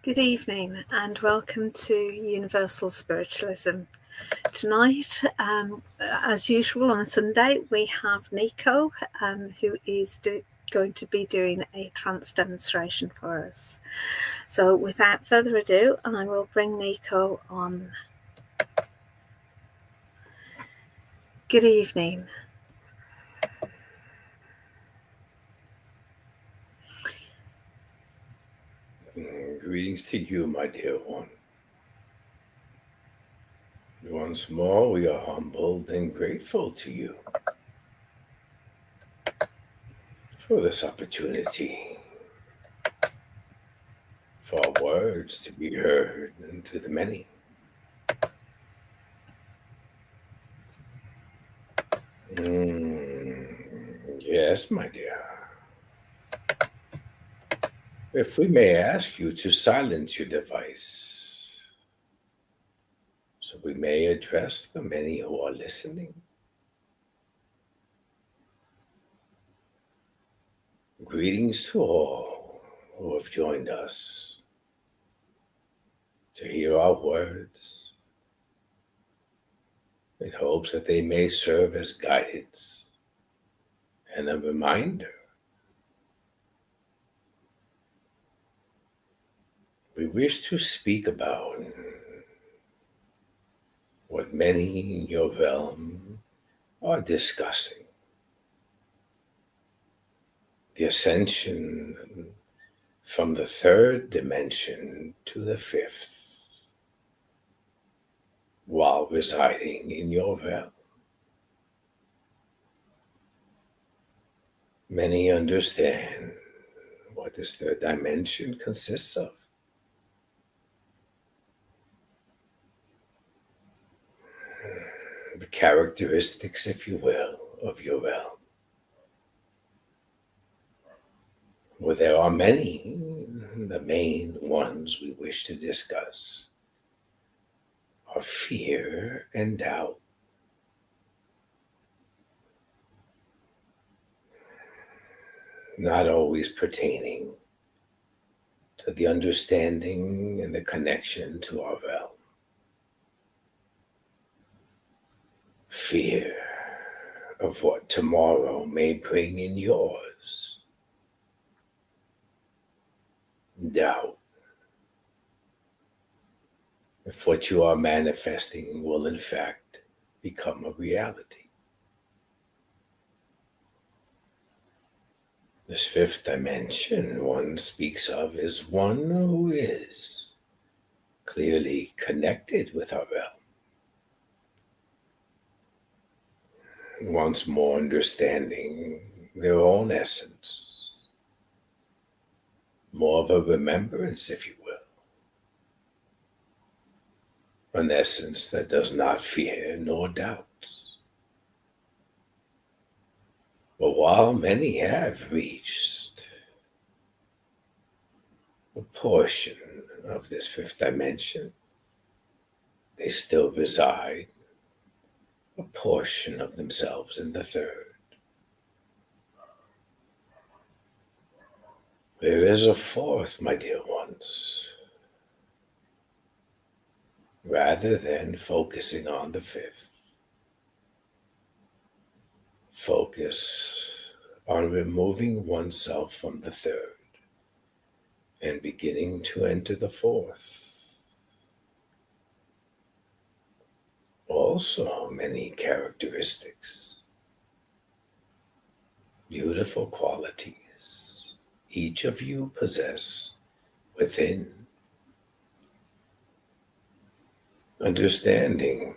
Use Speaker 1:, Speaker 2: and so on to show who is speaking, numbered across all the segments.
Speaker 1: Good evening and welcome to Universal Spiritualism. Tonight, as usual on a Sunday, we have Nico, who is going to be doing a trance demonstration for us. So without further ado, I will bring Nico on. Good evening.
Speaker 2: Greetings to you, my dear one. Once more, we are humbled and grateful to you for this opportunity, for our words to be heard and to the many. Yes, my dear. If we may ask you to silence your device, so we may address the many who are listening. Greetings to all who have joined us to hear our words in hopes that they may serve as guidance and a reminder. We wish to speak about what many in your realm are discussing. The ascension from the third dimension to the fifth, while residing in your realm. Many understand what this third dimension consists of. The characteristics, if you will, of your realm. Well, there are many, the main ones we wish to discuss are fear and doubt. Not always pertaining to the understanding and the connection to our realm. Fear of what tomorrow may bring in yours. Doubt if what you are manifesting will in fact become a reality. This fifth dimension one speaks of is one who is clearly connected with our realm. Once more understanding their own essence, more of a remembrance, if you will. An essence that does not fear nor doubts. But while many have reached a portion of this fifth dimension, they still reside a portion of themselves in the third. There is a fourth, my dear ones. Rather than focusing on the fifth, focus on removing oneself from the third and beginning to enter the fourth. Also, many characteristics, beautiful qualities each of you possess within. Understanding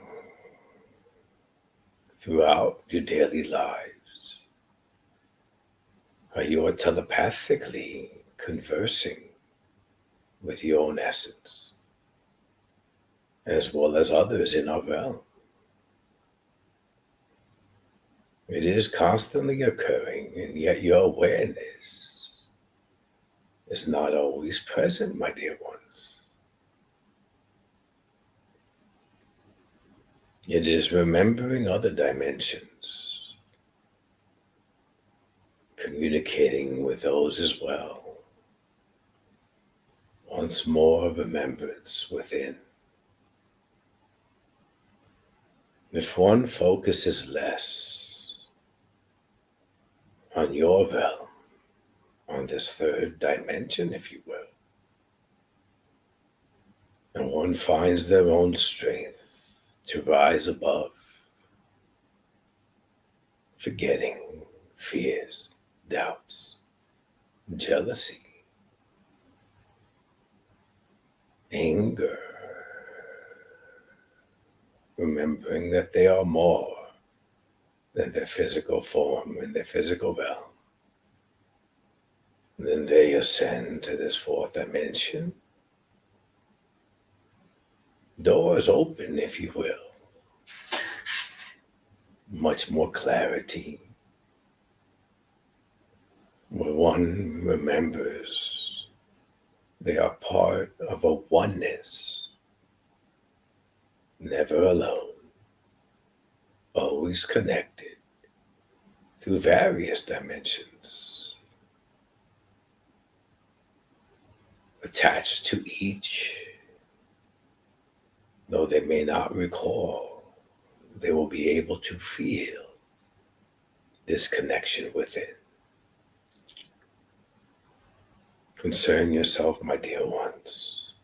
Speaker 2: throughout your daily lives how you are telepathically conversing with your own essence, as well as others in our realm. It is constantly occurring, and yet your awareness is not always present, my dear ones. It is remembering other dimensions, communicating with those as well, once more remembrance within. If one focuses less on your realm, on this third dimension, if you will, and one finds their own strength to rise above, forgetting fears, doubts, jealousy, anger, remembering that they are more than their physical form and their physical realm. Then they ascend to this fourth dimension. Doors open, if you will. Much more clarity, where one remembers they are part of a oneness, never alone, always connected through various dimensions, attached to each. Though they may not recall, they will be able to feel this connection within. Concern yourself, my dear ones,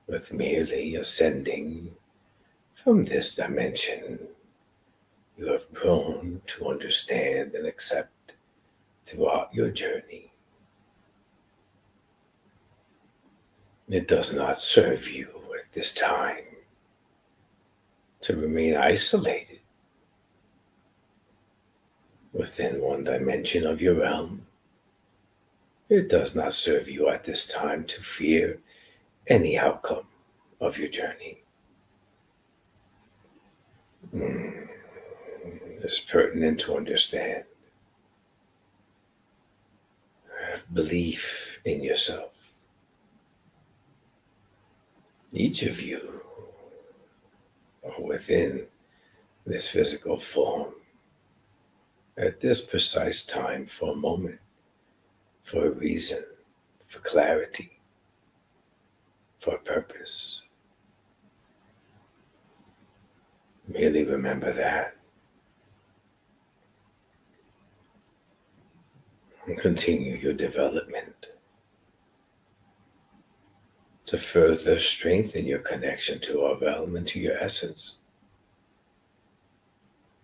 Speaker 2: with merely ascending from this dimension you have grown to understand and accept throughout your journey. It does not serve you at this time to remain isolated within one dimension of your realm. It does not serve you at this time to fear any outcome of your journey. It's pertinent to understand. Have belief in yourself. Each of you are within this physical form at this precise time for a moment, for a reason, for clarity, for a purpose. Merely remember that. And continue your development to further strengthen your connection to our realm and to your essence.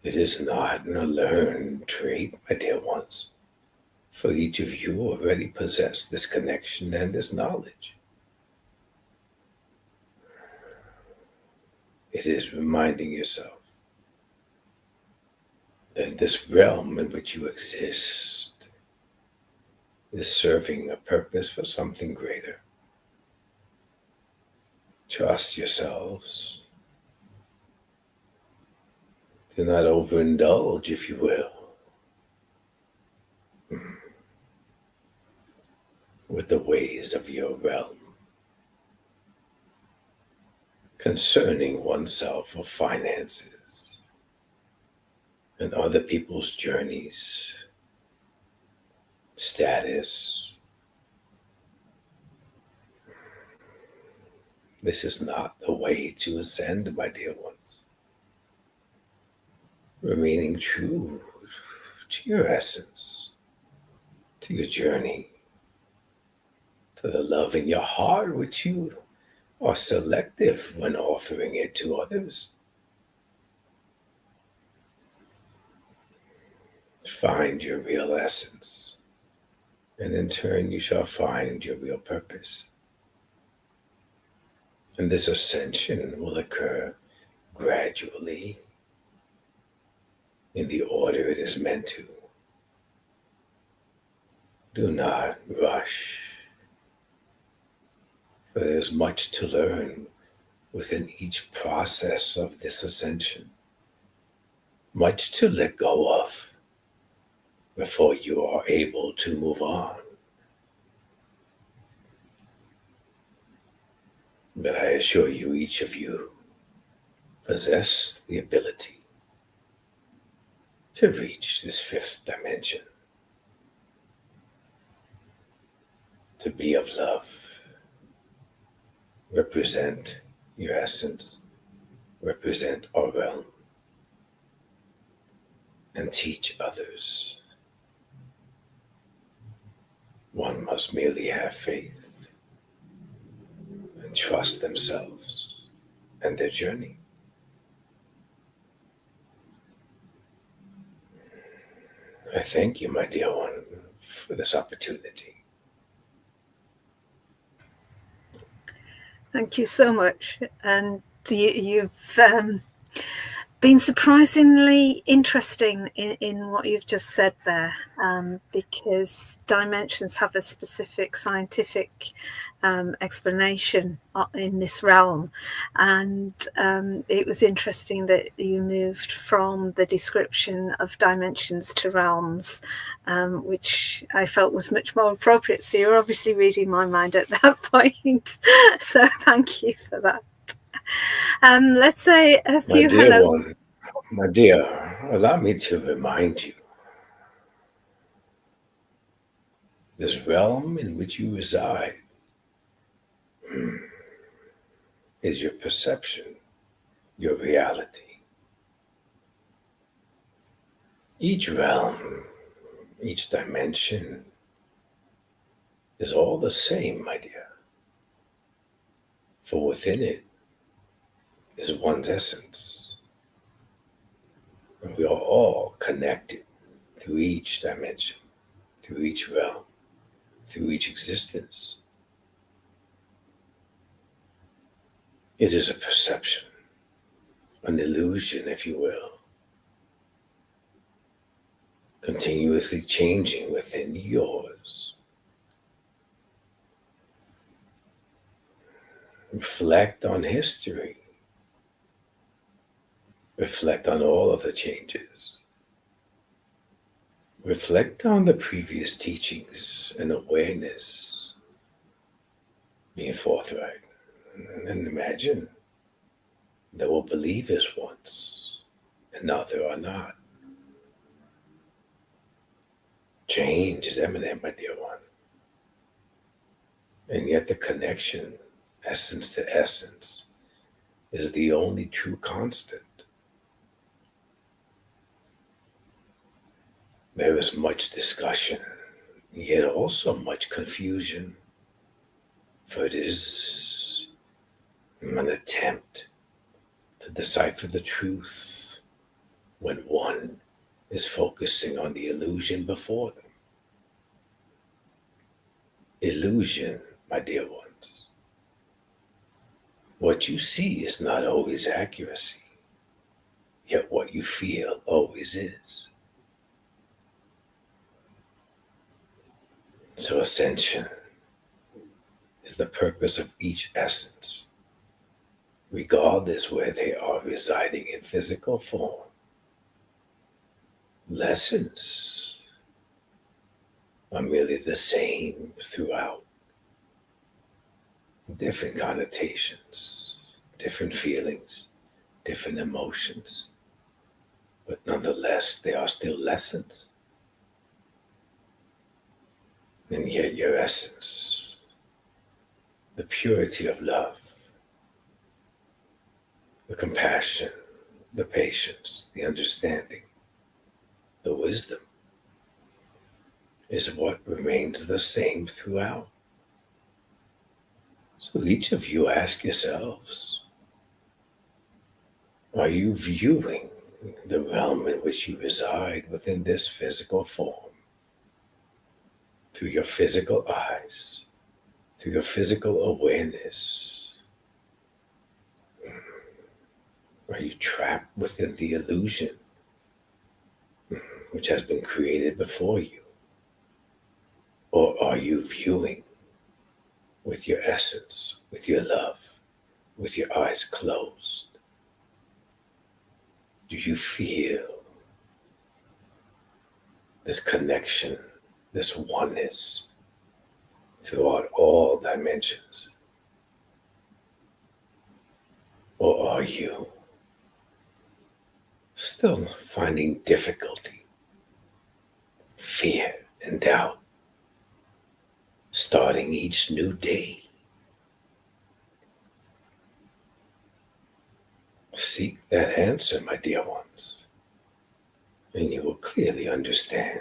Speaker 2: It is not a learned trait, my dear ones, for each of you already possess this connection and this knowledge. It is reminding yourself that this realm in which you exist is serving a purpose for something greater. Trust yourselves. Do not overindulge, if you will, with the ways of your realm, concerning oneself of finances and other people's journeys, status. This is not the way to ascend, my dear ones. Remaining true to your essence, to your journey, to the love in your heart, which you are selective when offering it to others. Find your real essence, and in turn you shall find your real purpose. And this ascension will occur gradually in the order it is meant to. Do not rush, for there is much to learn within each process of this ascension, much to let go of before you are able to move on. But I assure you, each of you possess the ability to reach this fifth dimension. to be of love. Represent your essence, represent our realm, and teach others. One must merely have faith and trust themselves and their journey. I thank you, my dear one, for this opportunity.
Speaker 1: Thank you so much. And you've been surprisingly interesting in what you've just said there, because dimensions have a specific scientific explanation in this realm. And it was interesting that you moved from the description of dimensions to realms, which I felt was much more appropriate. So you're obviously reading my mind at that point. So thank you for that. Let's say a few hellos.
Speaker 2: My dear, allow me to remind you, this realm in which you reside is your perception, your reality. Each realm, each dimension is all the same, my dear. For within it is one's essence. And we are all connected through each dimension, through each realm, through each existence. It is a perception, an illusion, if you will, continuously changing within yours. Reflect on history. Reflect on all of the changes. Reflect on the previous teachings and awareness being forthright. And imagine there were believers once, and now there are not. Change is imminent, my dear one. And yet the connection, essence to essence, is the only true constant. There is much discussion, yet also much confusion, for it is an attempt to decipher the truth when one is focusing on the illusion before them. Illusion, my dear ones. What you see is not always accuracy, yet what you feel always is. So ascension is the purpose of each essence, regardless where they are residing in physical form. Lessons are merely the same throughout. Different connotations, different feelings, different emotions, but nonetheless, they are still lessons. And yet your essence, the purity of love, the compassion, the patience, the understanding, the wisdom, is what remains the same throughout. So each of you ask yourselves, are you viewing the realm in which you reside within this physical form through your physical eyes, through your physical awareness? Are you trapped within the illusion which has been created before you? Or are you viewing with your essence, with your love, with your eyes closed? Do you feel this connection, this oneness throughout all dimensions? Or are you still finding difficulty, fear, and doubt, starting each new day. Seek that answer, my dear ones, and you will clearly understand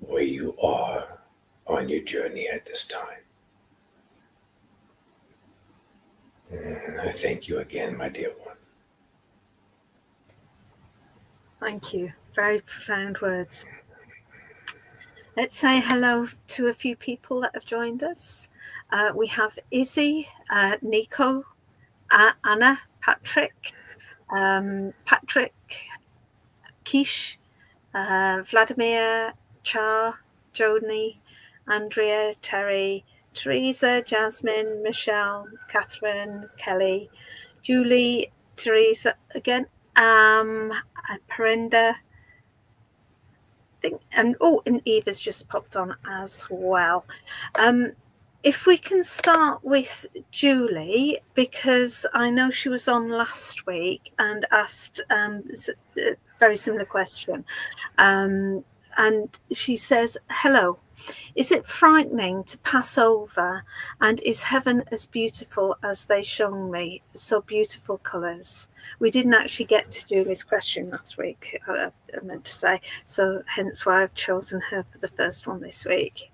Speaker 2: where you are on your journey at this time. And I thank you again, my dear one.
Speaker 1: Thank you. Very profound words. Let's say hello to a few people that have joined us. We have Izzy, Nico, Anna, Patrick, Patrick, Kish, Vladimir, Char, Joni, Andrea, Terry, Teresa, Jasmine, Michelle, Catherine, Kelly, Julie, Teresa again, Perinda, and Eva's just popped on as well. If we can start with Julie, because I know she was on last week and asked a very similar question. And she says, hello, is it frightening to pass over? And is heaven as beautiful as they shown me? So beautiful colours. We didn't actually get to Julie's question last week, I meant to say. So hence why I've chosen her for the first one this week.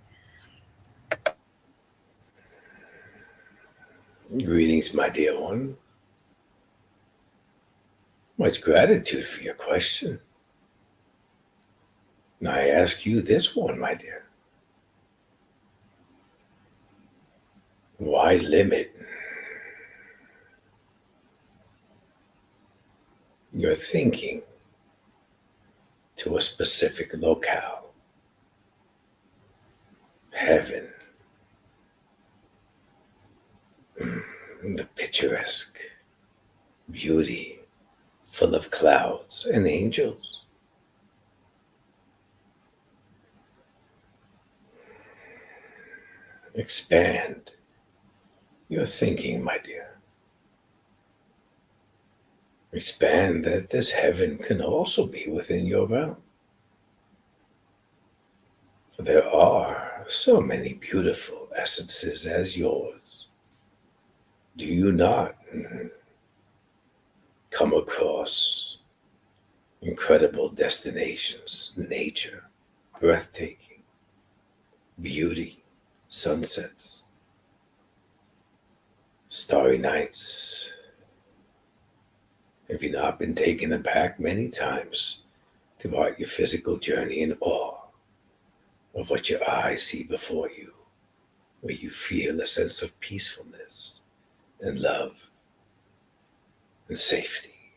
Speaker 2: Greetings, my dear one. Much gratitude for your question. Now I ask you this one, my dear. Why limit your thinking to a specific locale? Heaven, the picturesque beauty, full of clouds and angels. Expand your thinking, my dear. Expand that this heaven can also be within your realm. For there are so many beautiful essences as yours. Do you not come across incredible destinations, nature, breathtaking, beauty, sunsets, starry nights? Have you not been taken aback many times throughout your physical journey in awe of what your eyes see before you, where you feel a sense of peacefulness and love and safety?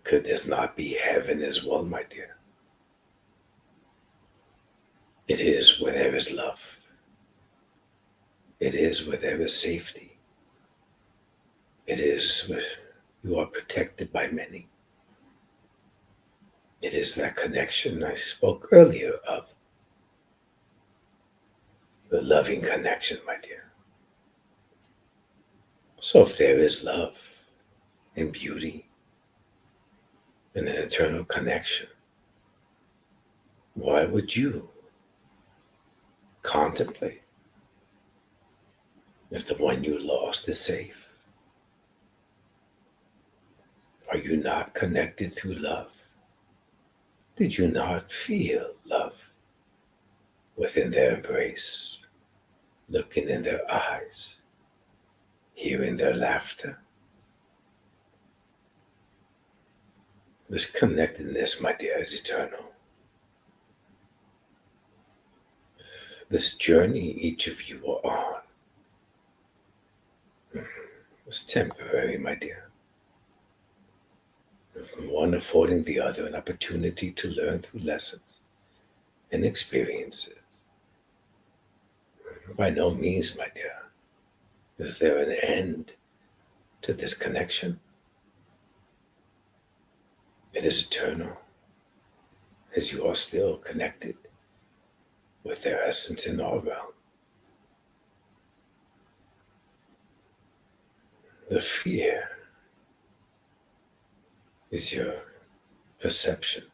Speaker 2: Could this not be heaven as well, my dear? It is where there is love. It is where there is safety. It is where you are protected by many. It is that connection I spoke earlier of. The loving connection, my dear. So if there is love and beauty and an eternal connection, why would you contemplate if the one you lost is safe? Are you not connected through love? Did you not feel love within their embrace, looking in their eyes, hearing their laughter? This connectedness, my dear, is eternal. This journey each of you are on is temporary, my dear. One affording the other an opportunity to learn through lessons and experiences. By no means, my dear, is there an end to this connection. It is eternal, as you are still connected with their essence in our realm. The fear is your perception.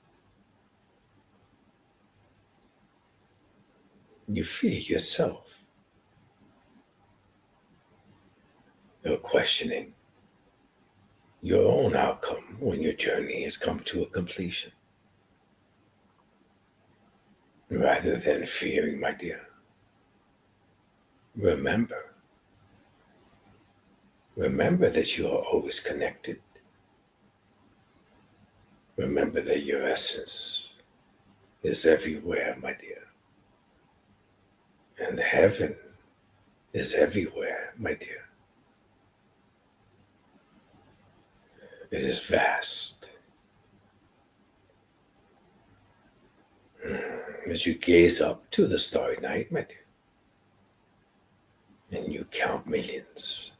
Speaker 2: You fear yourself. You're questioning your own outcome when your journey has come to a completion. Rather than fearing, my dear, remember that you are always connected. Remember that your essence is everywhere, my dear. And heaven is everywhere, my dear. It is vast. As you gaze up to the starry night, my dear, and you count millions,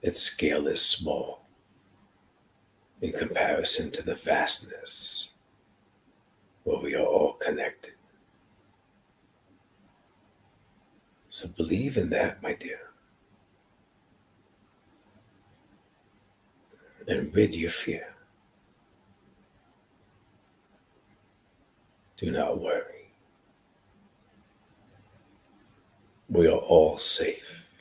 Speaker 2: its scale is small in comparison to the vastness where we are all connected. So believe in that, my dear, and rid your fear. Do not worry. We are all safe.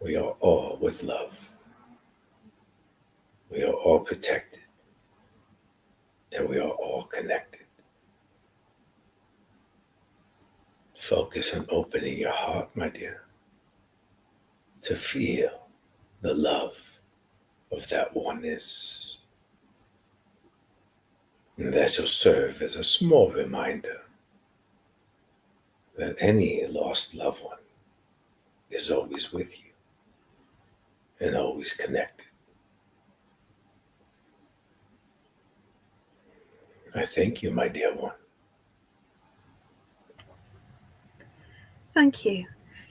Speaker 2: We are all with love. We are all protected. And we are all connected. Focus on opening your heart, my dear, to feel the love of that oneness. And that shall serve as a small reminder that any lost loved one is always with you and always connected. I thank you, my dear one.
Speaker 1: Thank you.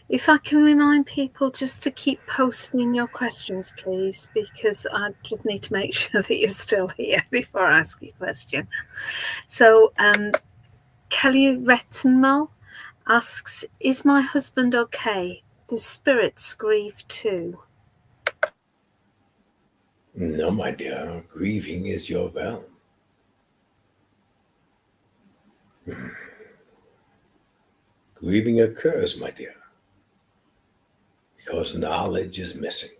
Speaker 1: If I can remind people just to keep posting your questions, please, because I just need to make sure that you're still here before I ask you a question. So Kelly Rettenmull asks, is my husband okay? Do spirits grieve too?
Speaker 2: No, my dear, grieving is your realm. Grieving occurs, my dear, because knowledge is missing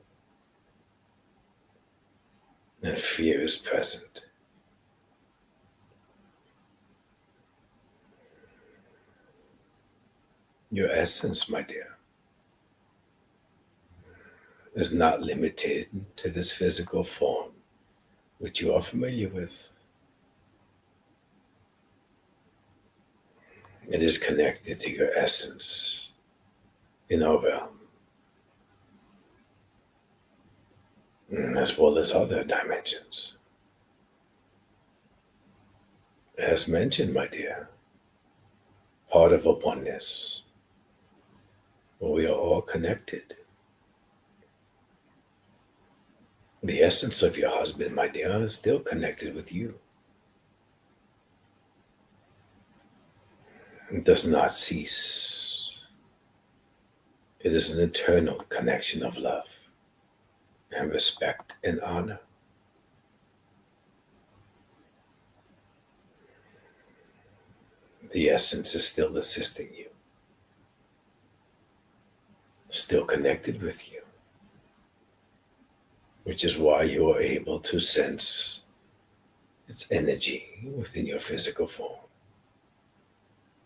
Speaker 2: and fear is present. Your essence, my dear, is not limited to this physical form which you are familiar with. It is connected to your essence in our realm, as well as other dimensions. As mentioned, my dear, part of a oneness where we are all connected. The essence of your husband, my dear, is still connected with you. It does not cease. It is an eternal connection of love and respect and honor. The essence is still assisting you, still connected with you, which is why you are able to sense its energy within your physical form.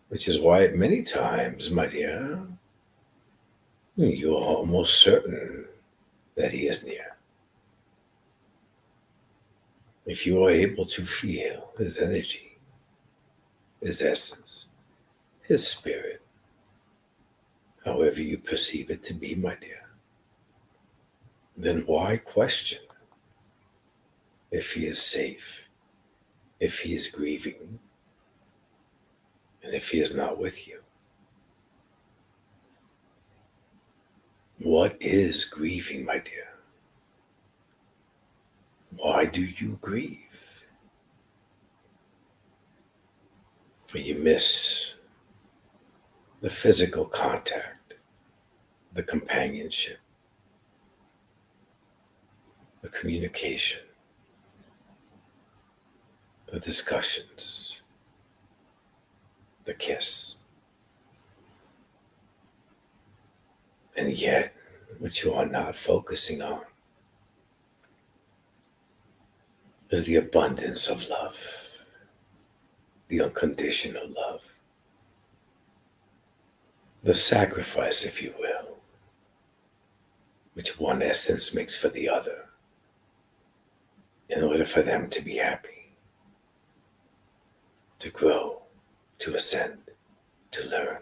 Speaker 2: Which is why many times, my dear, you are almost certain that he is near. If you are able to feel his energy, his essence, his spirit, however you perceive it to be, my dear, then why question if he is safe, if he is grieving, and if he is not with you? What is grieving, my dear? Why do you grieve? When you miss the physical contact, the companionship, the communication, the discussions, the kiss. And yet, what you are not focusing on is the abundance of love, the unconditional love, the sacrifice, if you will, which one essence makes for the other in order for them to be happy, to grow, to ascend, to learn.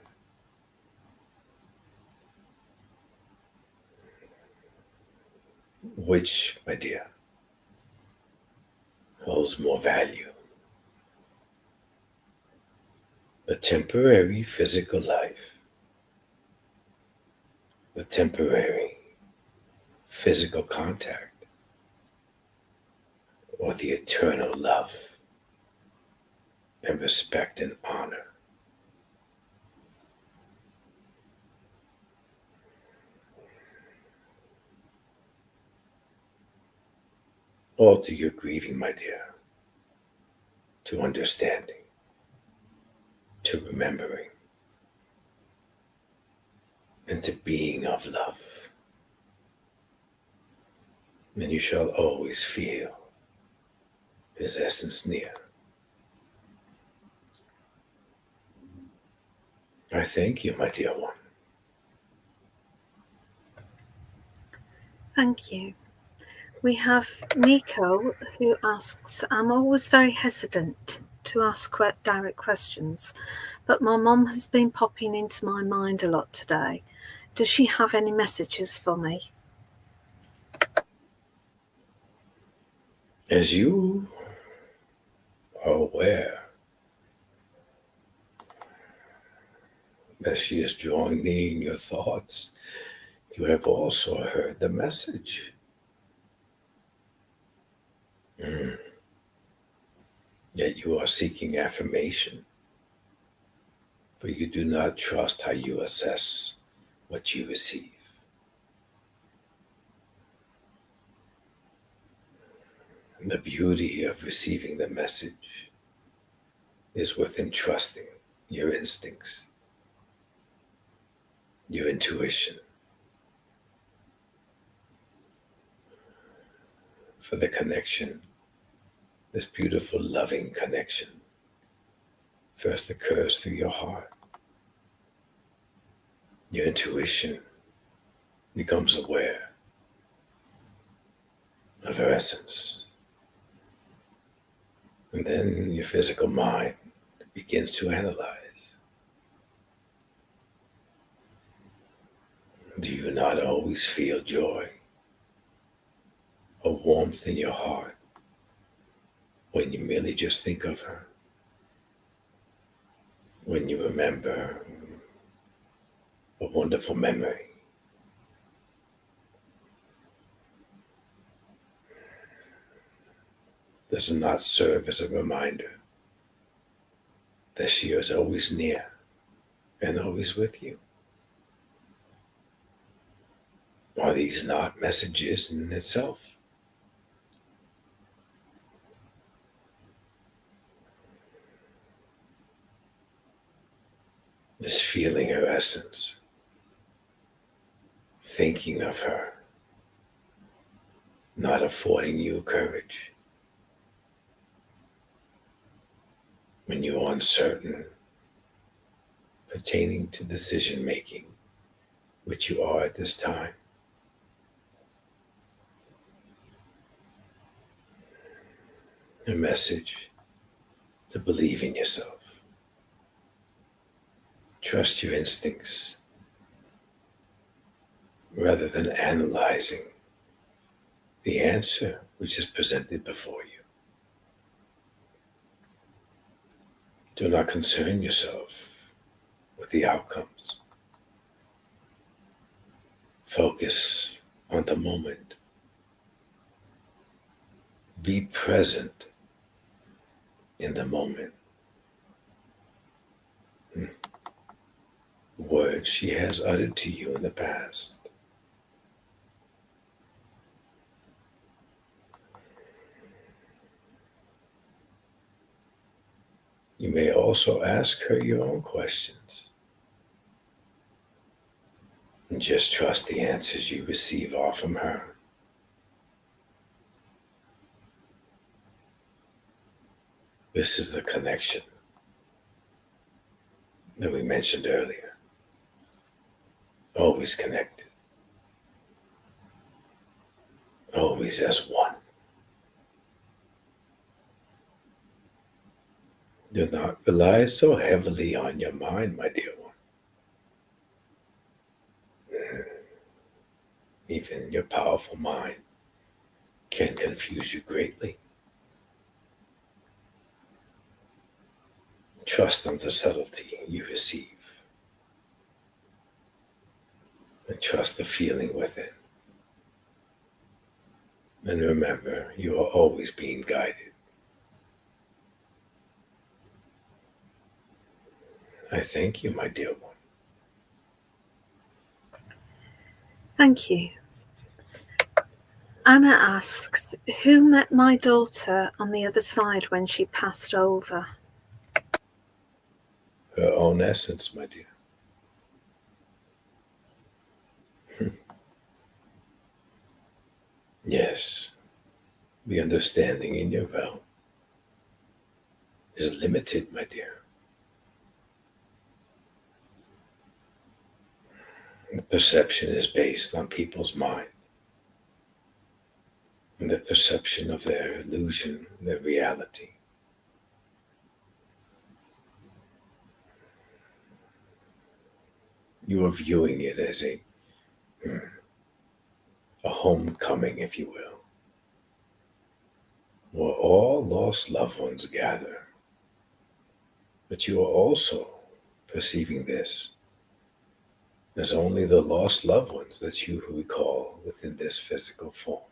Speaker 2: Which, my dear, holds more value? The temporary physical life, the temporary physical contact, or the eternal love and respect and honor? All to your grieving, my dear, to understanding, to remembering, and to being of love. And you shall always feel his essence near. I thank you, my dear one.
Speaker 1: Thank you. We have Nico who asks, I'm always very hesitant to ask direct questions, but my mom has been popping into my mind a lot today. Does she have any messages for me?
Speaker 2: As you are aware that she is drawing in your thoughts, you have also heard the message. Yet you are seeking affirmation, for you do not trust how you assess what you receive. The beauty of receiving the message is within trusting your instincts, your intuition, for the connection, this beautiful, loving connection, first occurs through your heart. Your intuition becomes aware of her essence. And then your physical mind begins to analyze. Do you not always feel joy, a warmth in your heart when you merely just think of her? When you remember a wonderful memory? Does it not serve as a reminder that she is always near and always with you? Are these not messages in itself? This feeling her essence, thinking of her, not affording you courage when you are uncertain pertaining to decision making, which you are at this time. A message to believe in yourself. Trust your instincts rather than analyzing the answer which is presented before you. Do not concern yourself with the outcomes. Focus on the moment. Be present in the moment. Words she has uttered to you in the past. You may also ask her your own questions and just trust the answers you receive are from her. This is the connection that we mentioned earlier. Always connected. Always as one. Do not rely so heavily on your mind, my dear one. Even your powerful mind can confuse you greatly. Trust on the subtlety you receive. And trust the feeling within. And remember, you are always being guided. I thank you, my dear one.
Speaker 1: Thank you. Anna asks, who met my daughter on the other side when she passed over?
Speaker 2: Her own essence, my dear. Yes, the understanding in your realm is limited, my dear. The perception is based on people's mind and the perception of their illusion, their reality. You are viewing it as a homecoming, if you will, where all lost loved ones gather. But you are also perceiving this as only the lost loved ones that you recall within this physical form.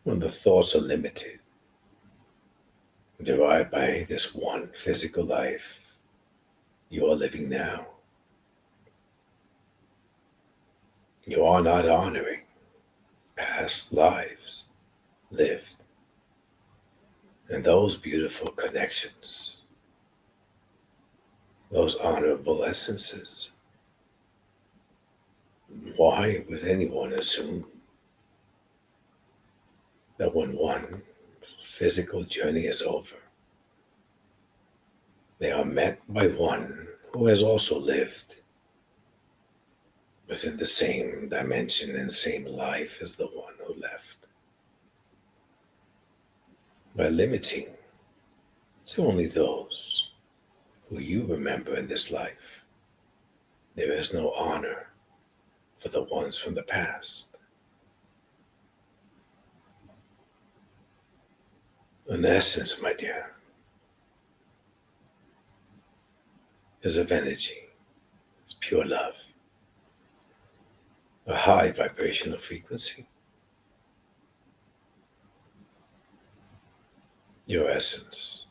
Speaker 2: When the thoughts are limited, derived by this one physical life you are living now, you are not honoring past lives lived and those beautiful connections, those honorable essences. Why would anyone assume that when one physical journey is over, they are met by one who has also lived within the same dimension and same life as the one who left? By limiting to only those who you remember in this life, there is no honor for the ones from the past. In essence, my dear, is of energy, it's pure love, a high vibrational frequency. Your essence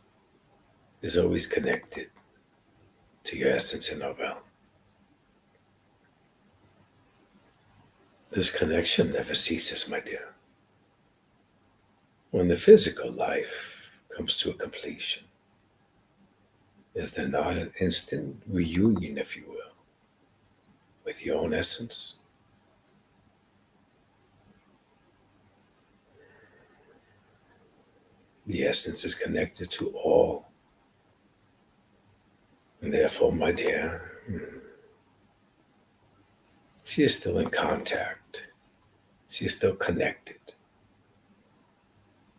Speaker 2: is always connected to your essence in our realm. This connection never ceases, my dear. When the physical life comes to a completion, is there not an instant reunion, if you will, with your own essence? The essence is connected to all. And therefore, my dear, she is still in contact. She is still connected.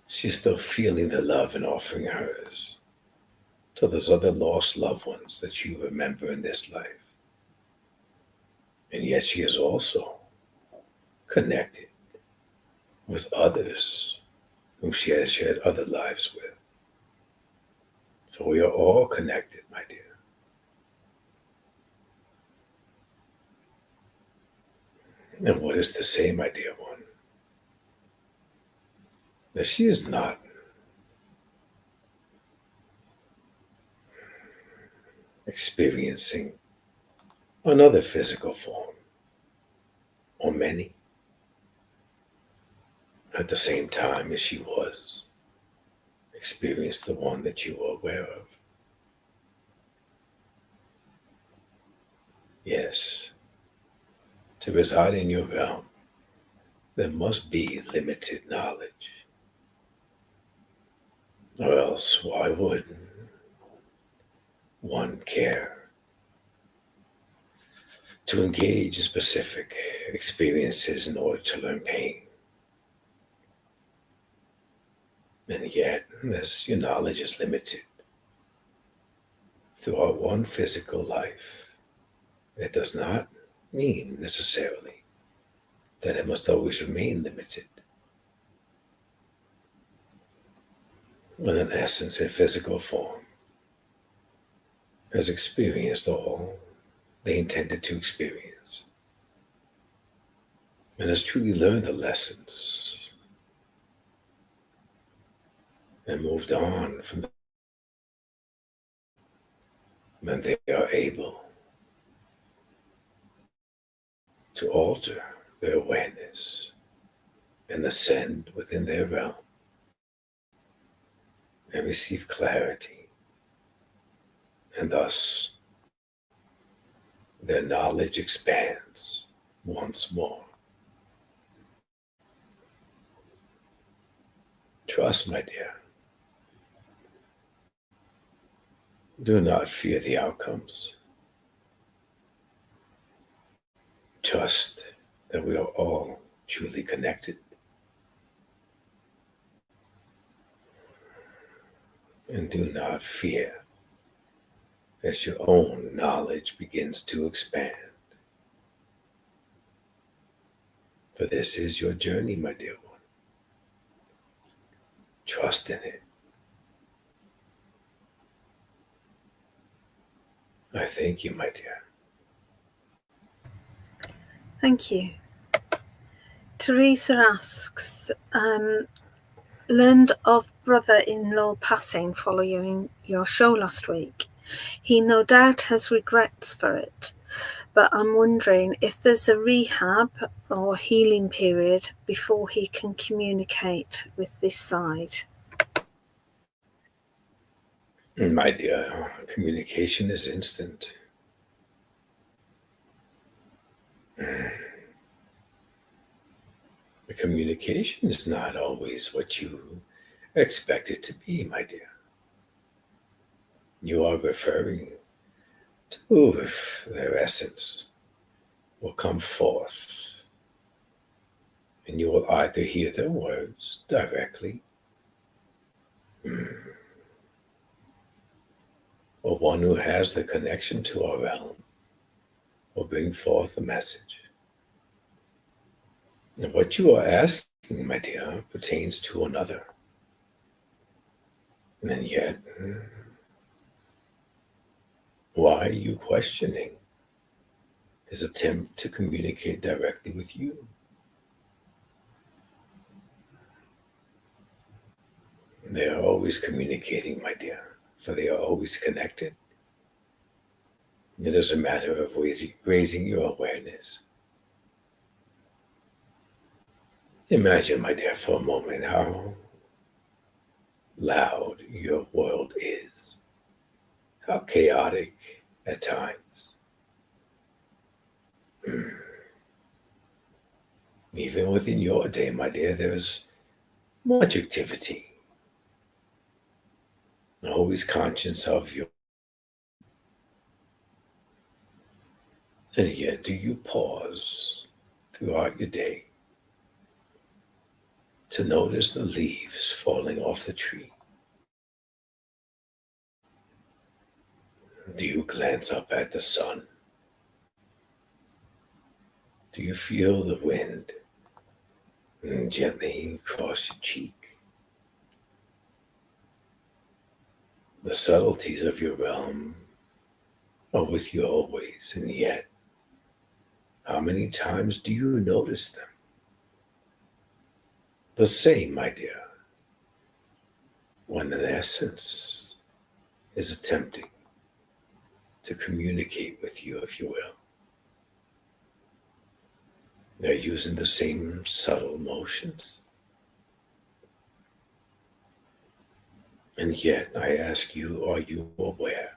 Speaker 2: She's still feeling the love and offering hers to those other lost loved ones that you remember in this life. And yet she is also connected with others whom she has shared other lives with. So we are all connected, my dear. And what is to say, my dear one, that she is not experiencing another physical form, or many. at the same time as she was. Experience the one that you are aware of. Yes, to reside in your realm, there must be limited knowledge. Or else, why would one care to engage in specific experiences in order to learn pain? And yet, as your knowledge is limited throughout one physical life, it does not mean necessarily that it must always remain limited. When an essence in physical form has experienced all they intended to experience and has truly learned the lessons and moved on from them, then they are able to alter their awareness and ascend within their realm and receive clarity, and thus their knowledge expands once more. Trust, my dear. Do not fear the outcomes. Trust that we are all truly connected. And do not fear as your own knowledge begins to expand. For this is your journey, my dear one. Trust in it. I thank you, my dear.
Speaker 1: Thank you. Teresa asks, learned of brother-in-law passing following your show last week. He no doubt has regrets for it, but I'm wondering if there's a rehab or healing period before he can communicate with this side.
Speaker 2: My dear, communication is instant. The communication is not always what you expect it to be, my dear. You are referring to if their essence will come forth, and you will either hear their words directly, or one who has the connection to our realm will bring forth a message. And what you are asking, my dear, pertains to another. And yet, why are you questioning his attempt to communicate directly with you? They are always communicating, my dear, for they are always connected. It is a matter of raising your awareness. Imagine, my dear, for a moment how loud your world is, how chaotic at times. Even within your day, my dear, there is much activity. Always conscious of your. And yet, do you pause throughout your day to notice the leaves falling off the tree? Do you glance up at the sun? Do you feel the wind gently cross your cheek? The subtleties of your realm are with you always, and yet, how many times do you notice them? The same, my dear, when an essence is attempting to communicate with you, if you will. They're using the same subtle motions, And yet, I ask you, are you aware?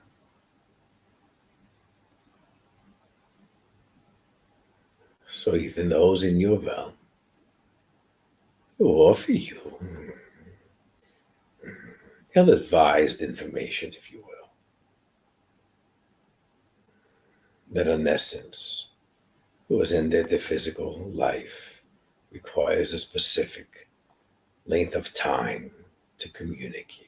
Speaker 2: So even those in your realm who offer you ill-advised information, if you will, that in essence, who has ended their physical life requires a specific length of time to communicate.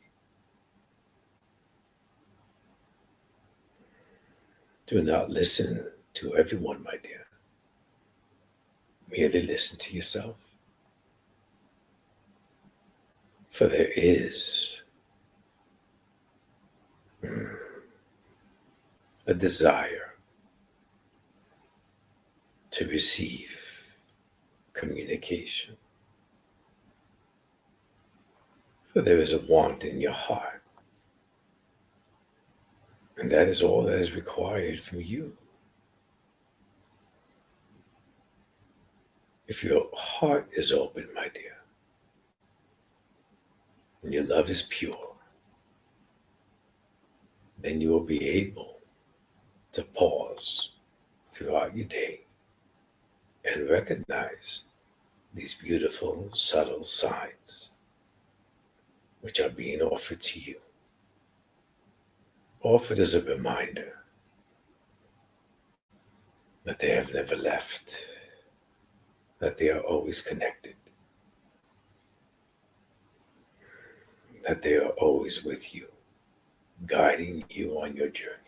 Speaker 2: Do not listen to everyone, my dear. Merely listen to yourself. For there is a desire to receive communication. For there is a want in your heart. And that is all that is required from you. If your heart is open, my dear, and your love is pure, then you will be able to pause throughout your day and recognize these beautiful, subtle signs which are being offered to you. Offered as a reminder that they have never left, that they are always connected, that they are always with you, guiding you on your journey.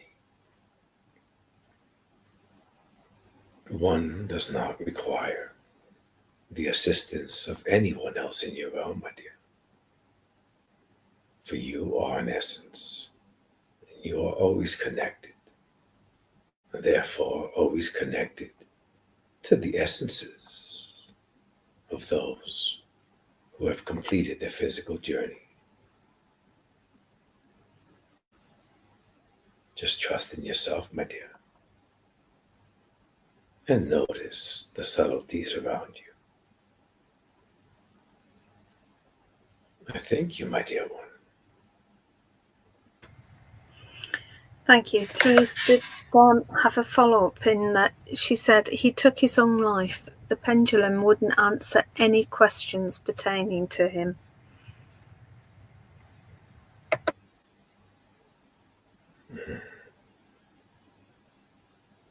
Speaker 2: One does not require the assistance of anyone else in your realm, my dear. For you are in essence, and you are always connected, and therefore always connected to the essences of those who have completed their physical journey. Just trust in yourself, my dear, and notice the subtleties around you. I thank you, my dear one.
Speaker 1: Thank you. Therese did have a follow-up in that she said he took his own life. The pendulum wouldn't answer any questions pertaining to him.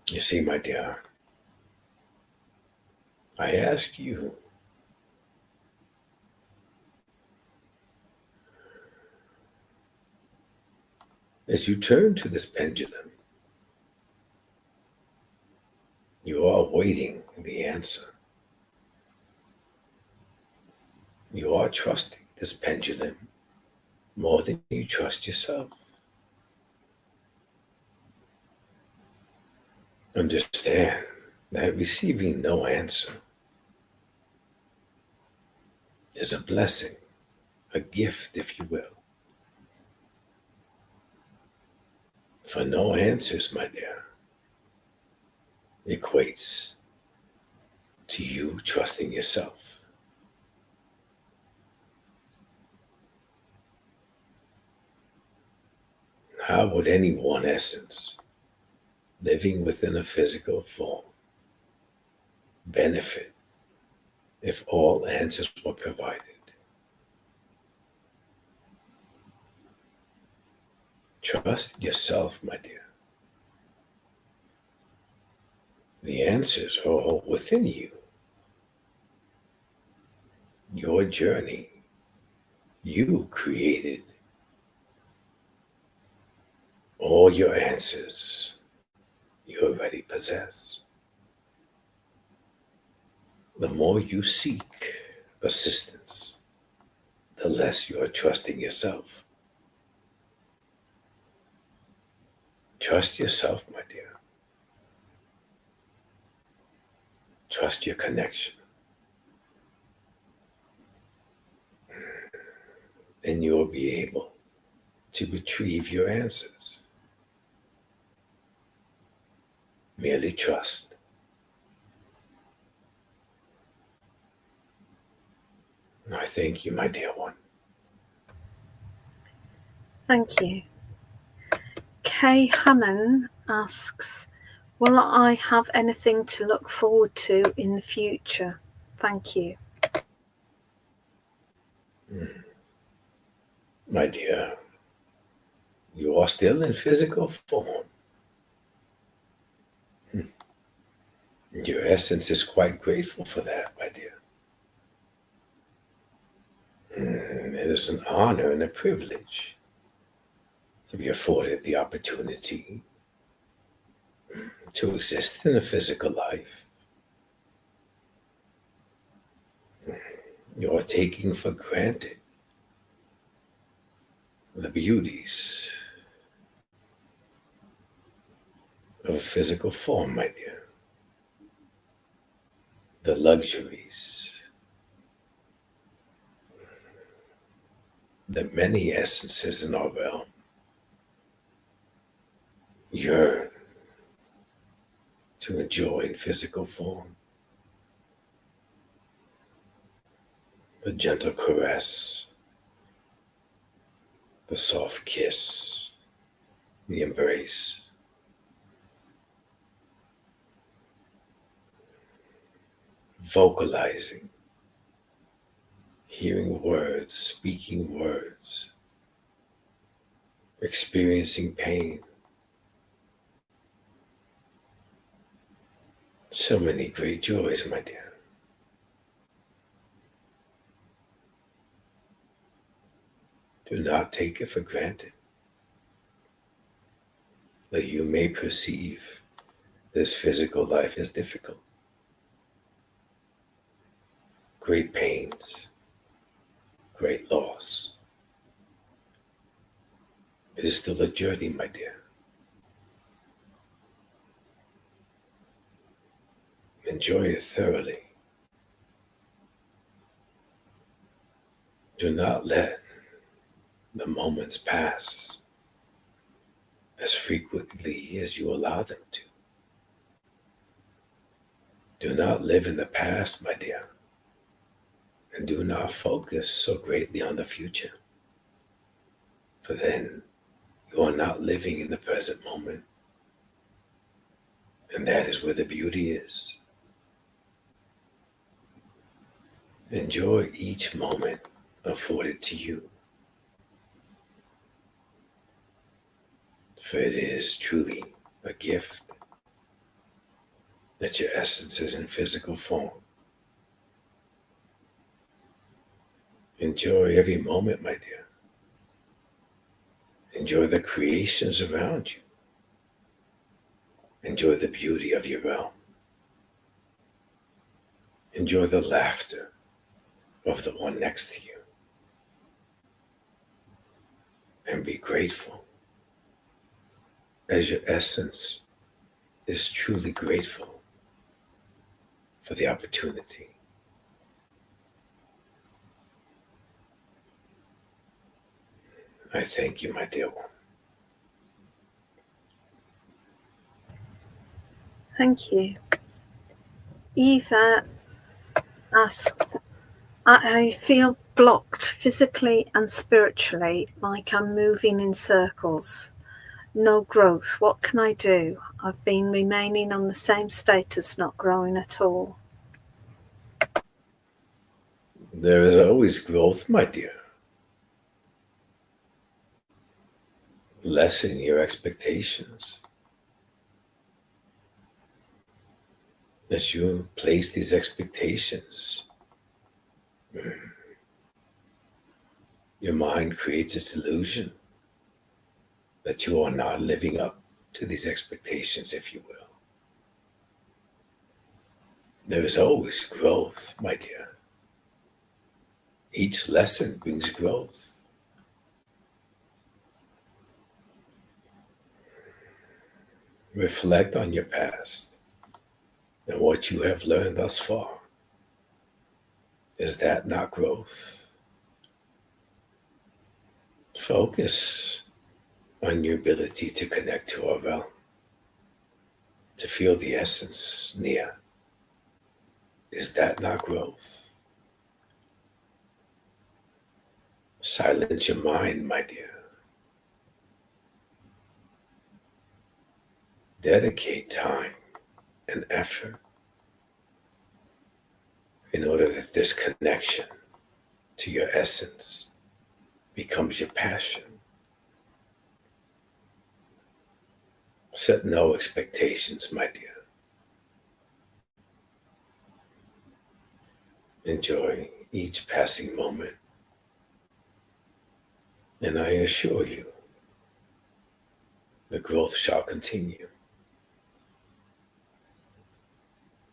Speaker 2: You see, my dear, I ask you, as you turn to this pendulum, you are waiting the answer. You are trusting this pendulum more than you trust yourself. Understand that receiving no answer is a blessing, a gift, if you will. For no answers, my dear, equates to you trusting yourself. How would any one essence living within a physical form benefit if all answers were provided? Trust yourself, my dear. The answers are all within you. Your journey, you created all your answers you already possess. The more you seek assistance, the less you are trusting yourself. Trust yourself, my dear. Trust your connection. And you will be able to retrieve your answers. Merely trust. I thank you, my dear one.
Speaker 1: Thank you. Kay Hammond asks, will I have anything to look forward to in the future? Thank you.
Speaker 2: My dear, you are still in physical form. Your essence is quite grateful for that, my dear. It is an honor and a privilege to be afforded the opportunity to exist in a physical life. You are taking for granted the beauties of a physical form, my dear. The luxuries, the many essences in our realm yearn to enjoy in physical form. The gentle caress, the soft kiss, the embrace, vocalizing, hearing words, speaking words, experiencing pain. So many great joys, my dear. Do not take it for granted that you may perceive this physical life as difficult. Great pains, great loss. It is still a journey, my dear. Enjoy it thoroughly. Do not let the moments pass as frequently as you allow them to. Do not live in the past, my dear, and do not focus so greatly on the future, for then you are not living in the present moment, and that is where the beauty is. Enjoy each moment afforded to you, for it is truly a gift that your essence is in physical form. Enjoy every moment, my dear. Enjoy the creations around you. Enjoy the beauty of your realm. Enjoy the laughter of the one next to you. And be grateful, as your essence is truly grateful for the opportunity. I thank you, my dear one.
Speaker 1: Thank you. Eva asks, I feel blocked physically and spiritually, like I'm moving in circles. No growth. What can I do? I've been remaining on the same status, not growing at all.
Speaker 2: There is always growth, my dear. Lessen your expectations. As you place these expectations, your mind creates its illusion that you are not living up to these expectations, if you will. There is always growth, my dear. Each lesson brings growth. Reflect on your past and what you have learned thus far. Is that not growth? Focus on your ability to connect to our realm, to feel the essence near. Is that not growth? Silence your mind, my dear. dedicate time and effort in order that this connection to your essence becomes your passion. Set no expectations, my dear. Enjoy each passing moment, and I assure you, the growth shall continue.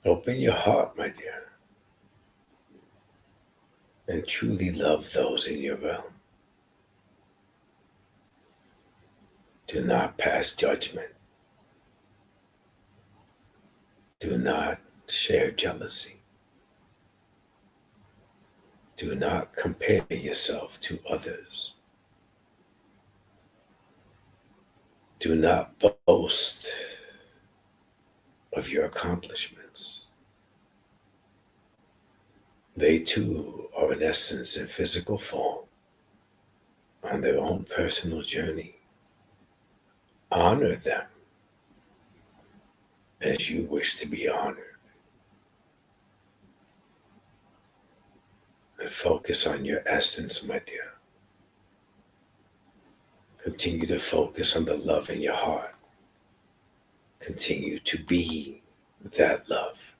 Speaker 2: Open your heart, my dear, and truly love those in your realm. Do not pass judgment. Do not share jealousy. Do not compare yourself to others. Do not boast of your accomplishments. They too are in essence in physical form on their own personal journey. Honor them as you wish to be honored. And focus on your essence, my dear. Continue to focus on the love in your heart. Continue to be that love.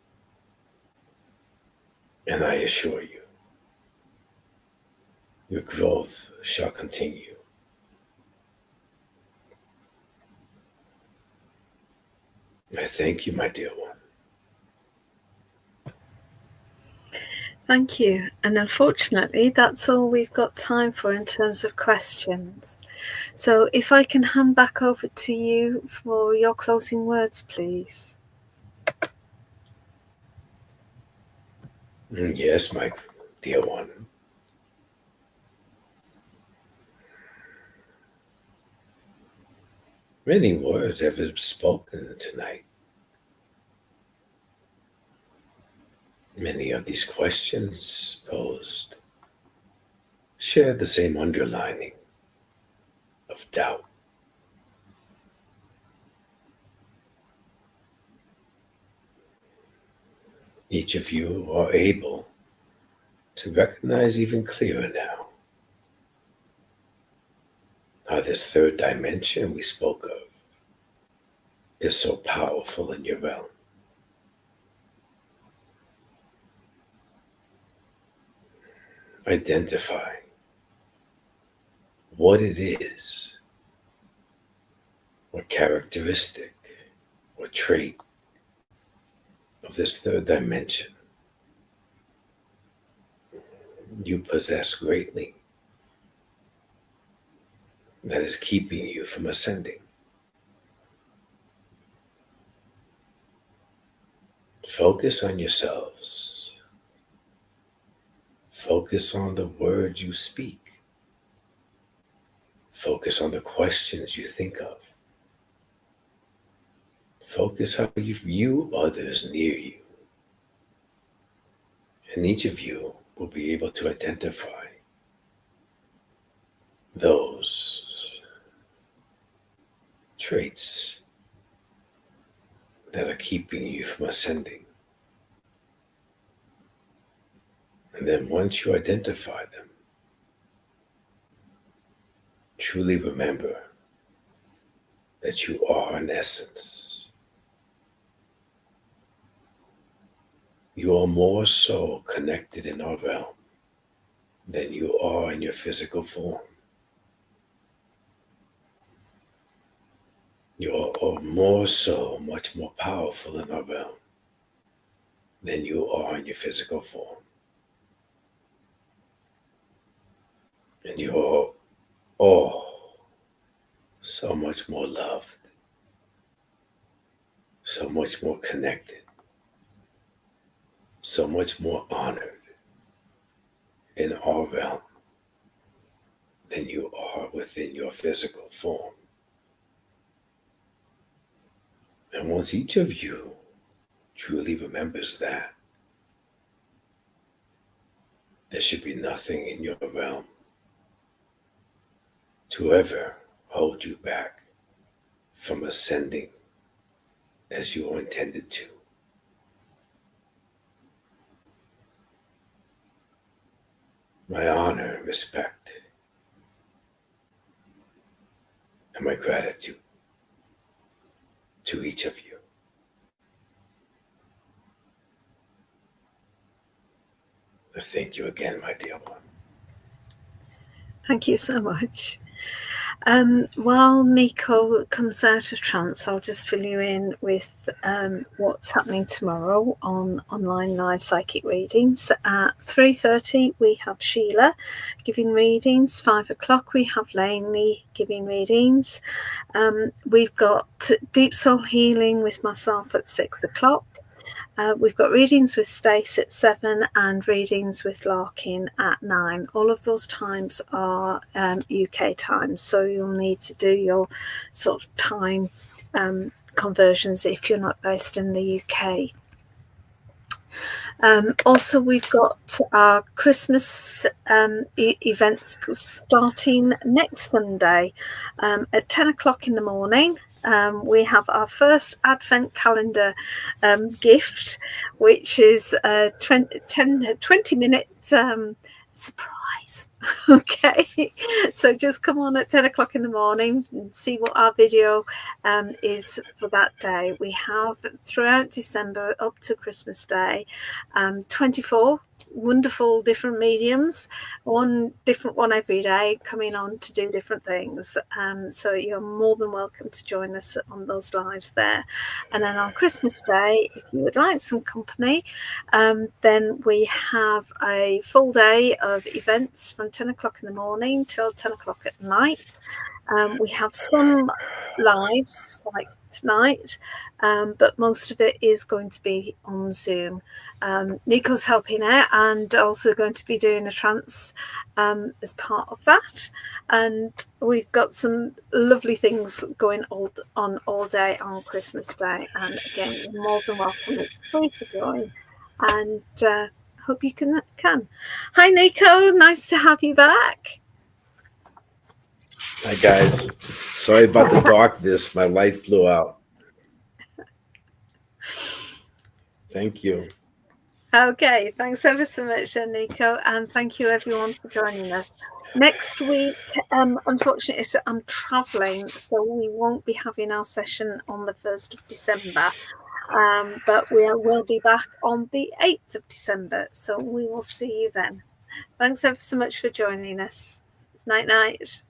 Speaker 2: And I assure you, your growth shall continue. I thank you, my dear one.
Speaker 1: Thank you. And unfortunately, that's all we've got time for in terms of questions. So if I can hand back over to you for your closing words, please.
Speaker 2: Yes, my dear one. Many words have been spoken tonight. Many of these questions posed share the same underlining of doubt. Each of you are able to recognize even clearer now how this third dimension we spoke of is so powerful in your realm. Identify what it is, what characteristic or trait of this third dimension you possess greatly that is keeping you from ascending. Focus on yourselves. Focus on the words you speak. Focus on the questions you think of. Focus how you view others near you. And each of you will be able to identify those traits that are keeping you from ascending. And then once you identify them, truly remember that you are an essence. You are more so connected in our realm than you are in your physical form. You are more so much more powerful in our realm than you are in your physical form. And you are all so much more loved, so much more connected, so much more honored in our realm than you are within your physical form. And once each of you truly remembers that, there should be nothing in your realm to ever hold you back from ascending as you are intended to. My honor and respect, and my gratitude to each of you. I thank you again, my dear one.
Speaker 1: Thank you so much. While Nico comes out of trance, I'll just fill you in with what's happening tomorrow on online live psychic readings. At 3:30 we have Sheila giving readings. 5 o'clock we have Lainey giving readings. We've got Deep Soul Healing with myself at 6 o'clock. We've got readings with Stace at 7 and readings with Larkin at 9. All of those times are UK times, so you'll need to do your sort of time conversions if you're not based in the UK. Also, we've got our Christmas events starting next Sunday at 10 o'clock in the morning. We have our first Advent calendar gift, which is a 20-minute surprise. Okay, so just come on at 10 o'clock in the morning and see what our video is for that day. We have throughout December up to Christmas Day 24 wonderful different mediums, one different one every day, coming on to do different things. So you're more than welcome to join us on those lives there. And then on Christmas Day, if you would like some company, then we have a full day of events from 10 o'clock in the morning till 10 o'clock at night. We have some lives like tonight, but most of it is going to be on Zoom. Nico's helping out and also going to be doing a trance as part of that, and we've got some lovely things going on all day on Christmas Day. And again, you're more than welcome. It's free to join, and hope you can. Hi Nico, nice to have you back.
Speaker 2: Hi guys, sorry about the darkness, my light blew out. Thank you.
Speaker 1: Okay, thanks ever so much, Nico, and thank you everyone for joining us. Next week, unfortunately, I'm travelling, so we won't be having our session on the 1st of December, but we will be back on the 8th of December, so we will see you then. Thanks ever so much for joining us. Night, night.